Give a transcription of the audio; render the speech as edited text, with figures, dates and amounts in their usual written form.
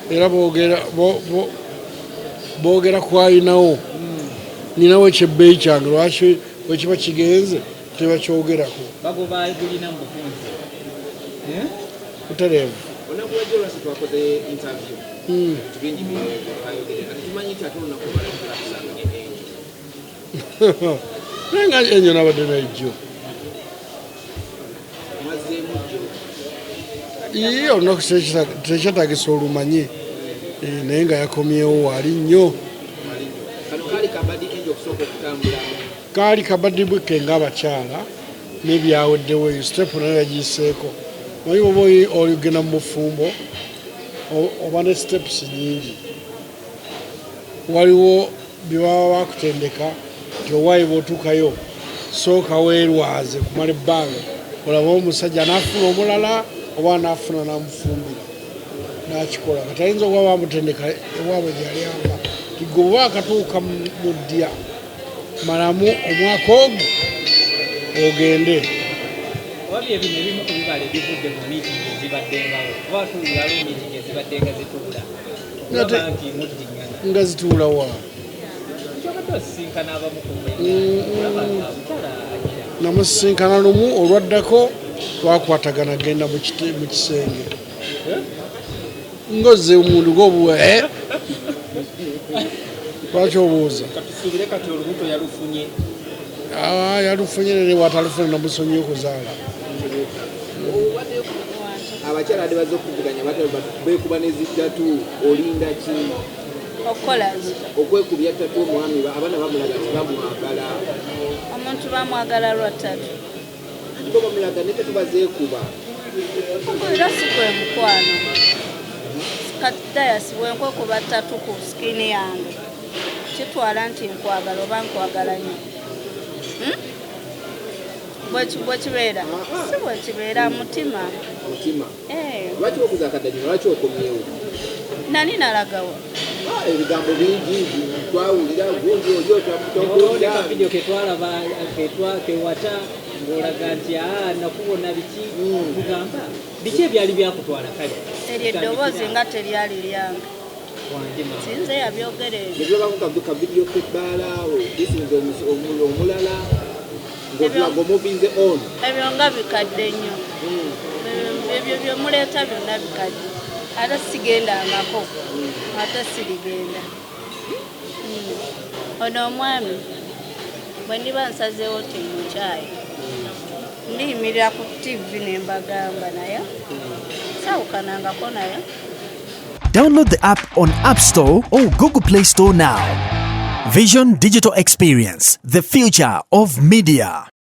Era boogera kwalinawo ninawo ekyebbeeyi kyange lwaki bwe kiba kigenze tebakyogerako butereevu. Naye nga enyo nabadde najjo olunaku tekyetagisa olumanye naye nga yakomyewo wali nnyo. Kaali kabaddi bweke ng'abakyala n'ebyaweddewo eyo sitepu nayo yagiyiseeko. Manyi oba ogenda mu bufumbo oba ne sitepusi nnyingi, waliwo bye baba bakutendeka nti owaayi bw'otuukayo sooka weerwaze kumala ebbanga olaba omusajja anaafuna omulala oba anaafuna n'amufumbira n'akikola nga tayinza okuba bamutendeka ewaabwe gyali ava ti gwe oba akatuuka mu ddya malamu omwaka ogwo ogende. Nga zituula wa namusisinkana lumu olwaddako twakwatagana genda mu kisenge ngozze omuntu g'obuwa lwaki obuuza yalufunye nene watalufune namusonyi okuzaala. Abakyala ade bazze okuvuganya beekuba n'ezitatu olinda ki okwekubya ttatu omwami abaana bamulaga nti bamwagala omuntu bamwagala lwattatu bo bamulaga ne tetubazeekuba era si gwe mukwano katidayasi bwenkwekuba ttatu ku sikini yange kitwala nti nkwagala oba nkwagala nnyo bwekibeera si bwekibeera mutima. Lwaki okuza akaddayo lwaki okomyewo? Nani nalagawo ebigambo bingi twawulira gundi video ketwalaba kewata ng'olaga nti nakubona biki kugamba biki ebyali byakutwala kale eryo eddoboozi nga teryali lyange sinze yabyogerera nebyobakuka vidiyo kebbaala disinze omulala ng'omuvinze ono ebyo nga bikadde nnyo ebyo byemuleeta byonna bikadde ate sigendangako ate sirigenda. Ono omwami bwe ndiba nsazeewo timukyayi ndiyimirira ku TV ne mbagamba naye sawukanangako naye. Download the app on App Store or Google Play Store now. Vision Digital Experience, the future of media.